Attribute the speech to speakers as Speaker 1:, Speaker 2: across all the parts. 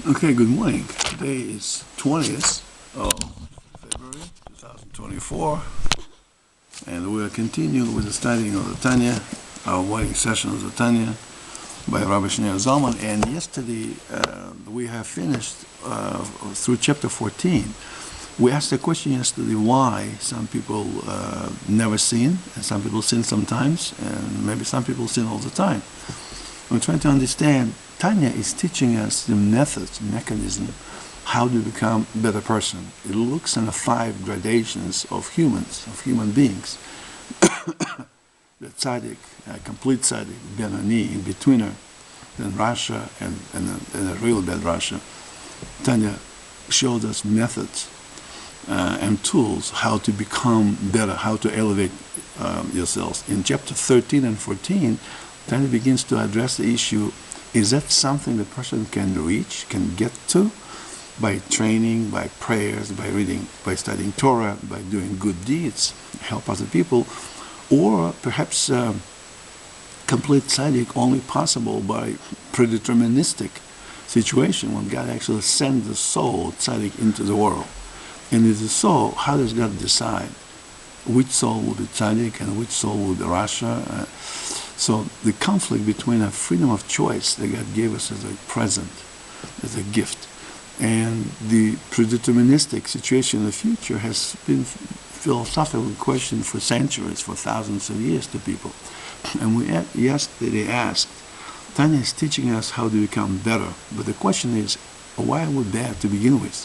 Speaker 1: Okay, good morning. Today is 20th of February 2024, and we are continuing with the studying of the Tanya, our morning session of the Tanya by Rabbi Rinat Yerushalem. And yesterday we have finished through chapter 14. We asked the question yesterday why some people never sin, and some people sin sometimes, and maybe some people sin all the time. We're trying to understand. Tanya is teaching us the methods, mechanism, how to become a better person. It looks at the 5 gradations of humans, of human beings. The tzaddik, complete tzaddik, Benoni, in betweener, then Rasha, and a real bad Rasha. Tanya showed us methods and tools how to become better, how to elevate yourselves. In chapter 13 and 14, Tanya begins to address the issue. Is that something the person can reach, can get to, by training, by prayers, by reading, by studying Torah, by doing good deeds, help other people, or perhaps complete tzaddik only possible by predeterministic situation when God actually sends the soul tzaddik into the world? And if the soul, how does God decide which soul will be tzaddik and which soul will be rasha? So the conflict between a freedom of choice that God gave us as a present, as a gift, and the predeterministic situation in the future has been philosophical question for centuries, for thousands of years to people. And we yesterday asked, Tanya is teaching us how to become better, but the question is, why are we bad to begin with?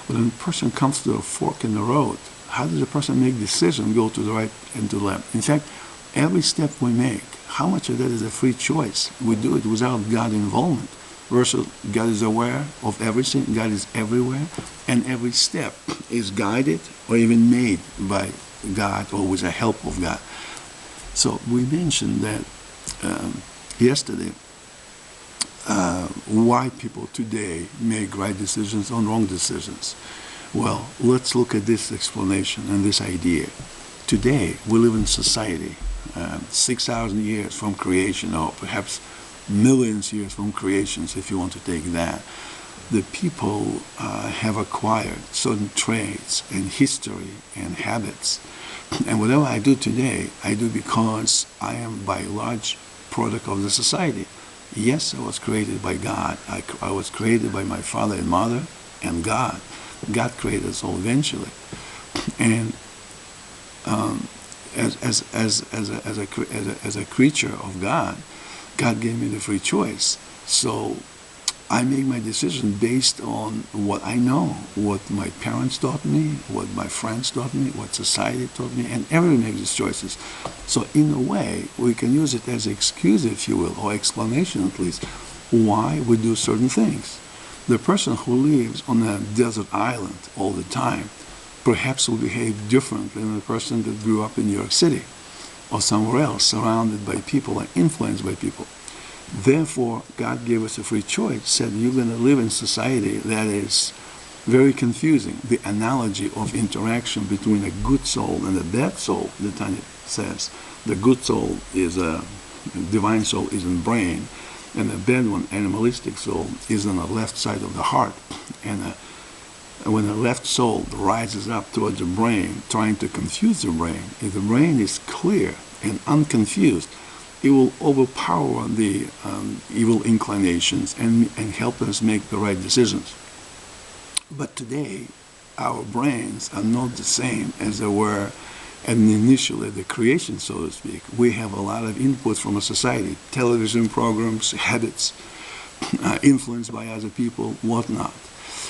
Speaker 1: When a person comes to a fork in the road, how does a person make decision, go to the right and to the left? In fact, every step we make, how much of that is a free choice? We do it without God involvement. Versus God is aware of everything, God is everywhere, and every step is guided or even made by God or with the help of God. So we mentioned that yesterday, why people today make right decisions or wrong decisions. Well, let's look at this explanation and this idea. Today, we live in society 6,000 years from creation, or perhaps millions of years from creations, if you want to take that. The people have acquired certain traits and history and habits. And whatever I do today, I do because I am by large product of the society. Yes, I was created by God. I was created by my father and mother and God. God created us all eventually. And as a creature of God, God gave me the free choice. So I make my decision based on what I know, what my parents taught me, what my friends taught me, what society taught me, and everyone makes these choices. So in a way, we can use it as an excuse, if you will, or explanation at least, why we do certain things. The person who lives on a desert island all the time perhaps will behave differently than the person that grew up in New York City or somewhere else, surrounded by people and influenced by people. Therefore, God gave us a free choice, said you're going to live in society that is very confusing. The analogy of interaction between a good soul and a bad soul, the Tanya says, the good soul is a divine soul is in brain, and the bad one, animalistic soul, is on the left side of the heart. And when the left soul rises up towards the brain, trying to confuse the brain, if the brain is clear and unconfused, it will overpower the evil inclinations and help us make the right decisions. But today, our brains are not the same as they were initially the creation, so to speak. We have a lot of input from a society, television programs, habits, influenced by other people, whatnot.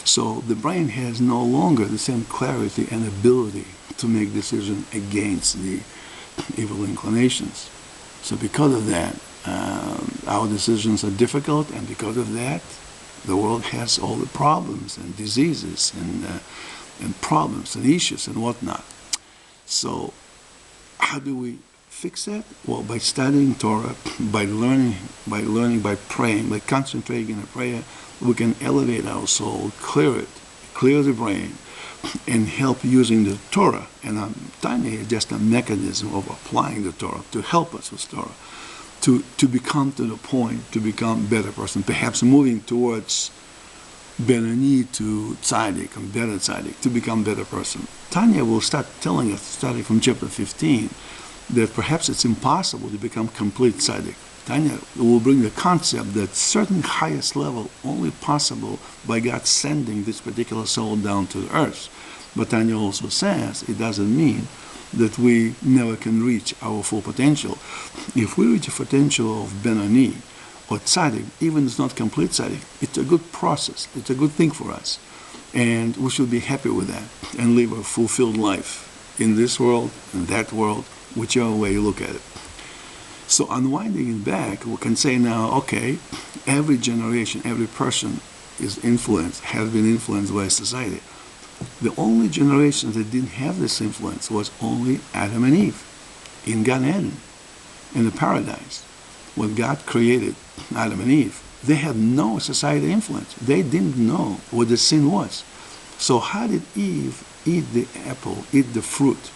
Speaker 1: So the brain has no longer the same clarity and ability to make decisions against the evil inclinations. So because of that, our decisions are difficult, and because of that, the world has all the problems and diseases and problems and issues and whatnot. So how do we fix that? Well, by studying Torah, by learning, by praying, by concentrating in a prayer, we can elevate our soul, clear the brain, and help using the Torah. And Tanya is just a mechanism of applying the Torah to help us with Torah, to become to the point, to become a better person, perhaps moving towards Benoni to tzaddik, and better tzaddik, to become better person. Tanya will start telling us, starting from chapter 15, that perhaps it's impossible to become complete tzaddik. Tanya will bring the concept that certain highest level only possible by God sending this particular soul down to the earth. But Tanya also says it doesn't mean that we never can reach our full potential. If we reach a potential of Benoni or tzaddik, even if it's not complete tzaddik, it's a good process. It's a good thing for us. And we should be happy with that and live a fulfilled life in this world, in that world, whichever way you look at it. So unwinding it back, we can say now, okay, every generation, every person has been influenced by society. The only generation that didn't have this influence was only Adam and Eve in Gan Eden, in the paradise. When God created Adam and Eve, they had no society influence. They didn't know what the sin was. So how did Eve eat the apple, eat the fruit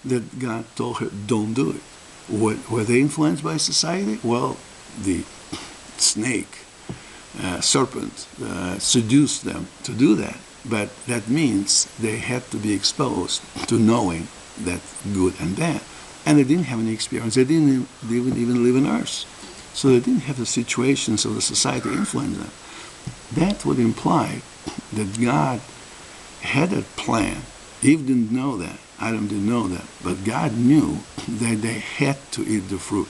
Speaker 1: that God told her, don't do it? Were they influenced by society? Well, the snake, serpent, seduced them to do that. But that means they had to be exposed to knowing that good and bad. And they didn't have any experience. They didn't even live on earth. So they didn't have the situations of the society influence them. That would imply that God had a plan. Eve didn't know that. Adam didn't know that. But God knew that they had to eat the fruit.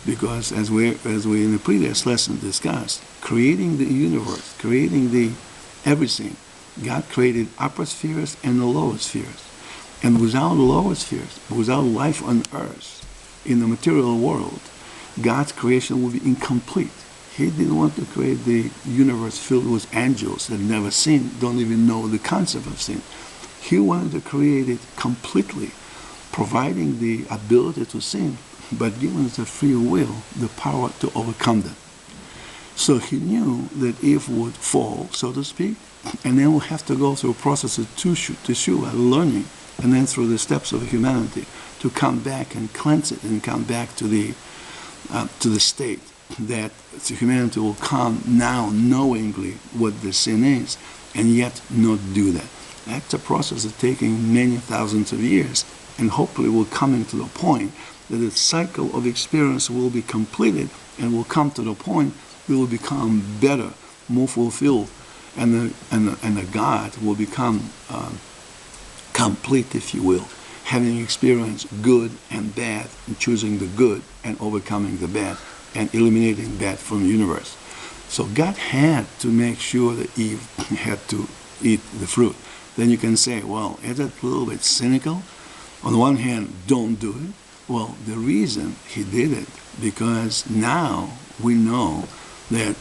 Speaker 1: Because as we in the previous lesson discussed, creating the universe, creating the everything, God created upper spheres and the lower spheres. And without lower spheres, without life on earth, in the material world, God's creation will be incomplete. He didn't want to create the universe filled with angels that never sin, don't even know the concept of sin. He wanted to create it completely, providing the ability to sin, but giving us the free will, the power to overcome them. So he knew that Eve would fall, so to speak, and then we'll have to go through a process of teshuva, learning, and then through the steps of humanity to come back and cleanse it and come back to the state that humanity will come now knowingly what the sin is, and yet not do that. That's a process of taking many thousands of years, and hopefully will come into the point that the cycle of experience will be completed and will come to the point we will become better, more fulfilled, and the God will become complete, if you will, having experienced good and bad, and choosing the good and overcoming the bad, and eliminating bad from the universe. So God had to make sure that Eve had to eat the fruit. Then you can say, well, is that a little bit cynical? On the one hand, don't do it. Well, the reason he did it, because now we know that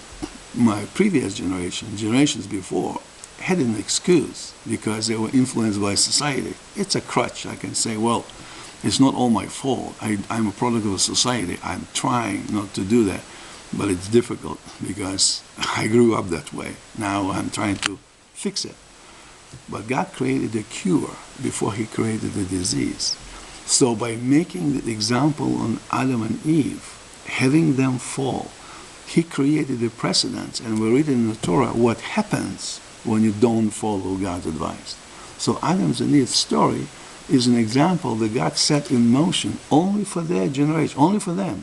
Speaker 1: my previous generations before, had an excuse because they were influenced by society. It's a crutch. I can say, well, it's not all my fault. I'm a product of society. I'm trying not to do that. But it's difficult because I grew up that way. Now I'm trying to fix it. But God created a cure before he created the disease. So by making the example on Adam and Eve, having them fall, he created a precedent. And we read in the Torah what happens when you don't follow God's advice. So Adam's and Eve's story is an example that God set in motion only for their generation, only for them.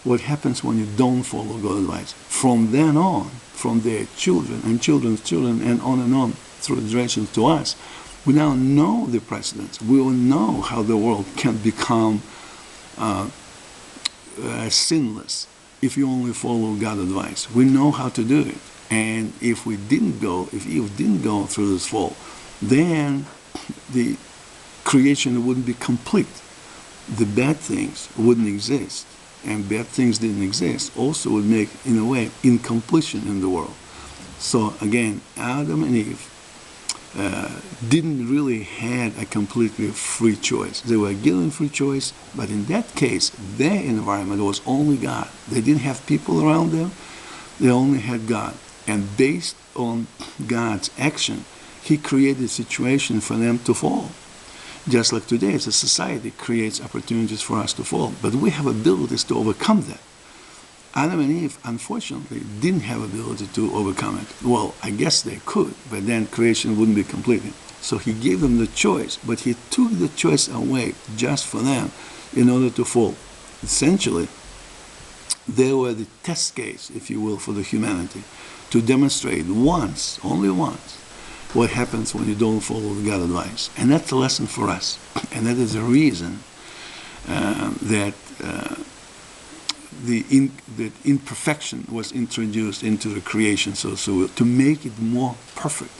Speaker 1: What happens when you don't follow God's advice? From then on, from their children and children's children and on through the generations to us, we now know the precedents. We will know how the world can become sinless if you only follow God's advice. We know how to do it. And if Eve didn't go through this fall, then the creation wouldn't be complete. The bad things wouldn't exist. And bad things didn't exist also would make, in a way, incompletion in the world. So again, Adam and Eve didn't really have a completely free choice. They were given free choice, but in that case, their environment was only God. They didn't have people around them. They only had God. And based on God's action, he created a situation for them to fall. Just like today, as a society creates opportunities for us to fall. But we have abilities to overcome that. Adam and Eve, unfortunately, didn't have ability to overcome it. Well, I guess they could, but then creation wouldn't be completed. So he gave them the choice, but he took the choice away just for them in order to fall. Essentially, they were the test case, if you will, for the humanity, to demonstrate once, only once, what happens when you don't follow the God advice. And that's a lesson for us. And that is the reason that imperfection was introduced into the creation, so to make it more perfect,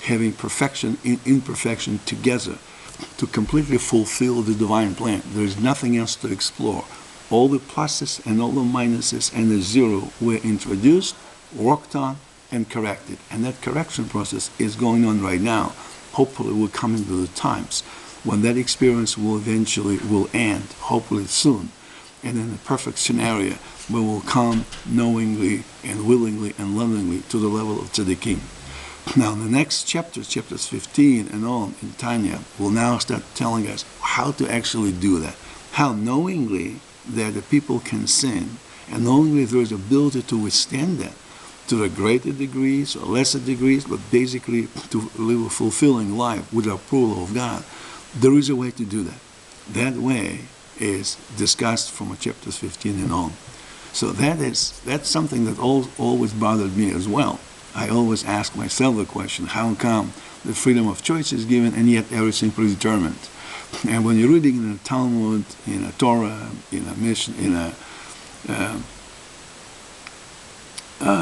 Speaker 1: having perfection and imperfection together, to completely fulfill the divine plan. There is nothing else to explore. All the pluses and all the minuses and the zero were introduced, worked on, and corrected. And that correction process is going on right now. Hopefully we'll come into the times when that experience will eventually end, hopefully soon. And in a perfect scenario, we will come knowingly and willingly and lovingly to the level of tzaddikim. Now, in the next chapters 15 and on in Tanya, will now start telling us how to actually do that. How knowingly that the people can sin, and knowingly there is ability to withstand that to the greater degrees or lesser degrees, but basically to live a fulfilling life with the approval of God. There is a way to do that. That way is discussed from chapters 15 and on. So that's something that always bothered me as well. I always ask myself the question, how come the freedom of choice is given and yet everything predetermined? And when you're reading in a Talmud, in a Torah, in a Mishnah, in a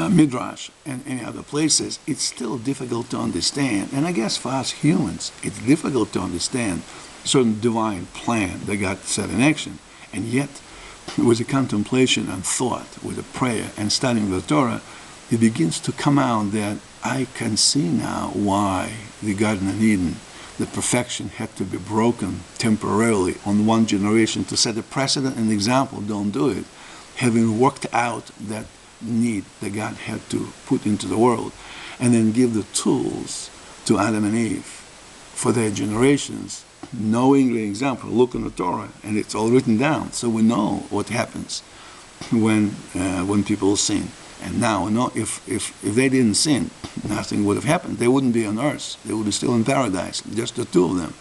Speaker 1: Midrash, and any other places, it's still difficult to understand. And I guess for us humans, it's difficult to understand certain divine plan that God set in action. And yet, with the contemplation and thought, with the prayer and studying the Torah, it begins to come out that I can see now why the Garden of Eden, the perfection, had to be broken temporarily on one generation to set a precedent and example. Don't do it. Having worked out that need that God had to put into the world, and then give the tools to Adam and Eve for their generations, knowing the example. Look in the Torah, and it's all written down, so we know what happens when people sin. And now, if they didn't sin, nothing would have happened. They wouldn't be on earth. They would be still in paradise, just the two of them.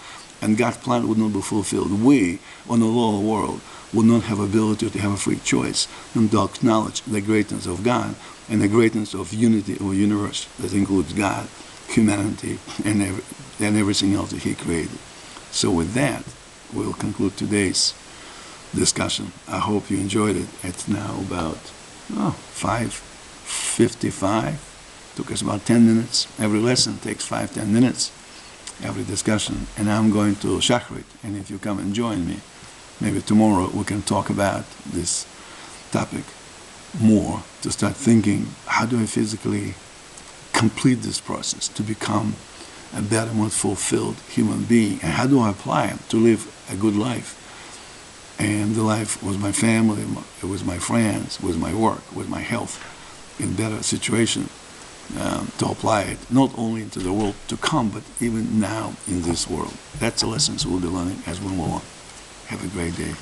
Speaker 1: And God's plan would not be fulfilled. We, on the lower world, would not have ability to have a free choice and to acknowledge the greatness of God and the greatness of unity of a universe that includes God, humanity, and everything else that He created. So with that, we'll conclude today's discussion. I hope you enjoyed it. It's now about 5:55. Took us about 10 minutes. Every lesson takes 5-10 minutes. Every discussion. And I'm going to Shakrit. And if you come and join me, maybe tomorrow we can talk about this topic more, to start thinking, how do I physically complete this process to become a better, more fulfilled human being? And how do I apply it to live a good life? And the life with my family, with my friends, with my work, with my health, in better situation to apply it, not only into the world to come, but even now in this world. That's the lessons we'll be learning as we move on. Have a great day.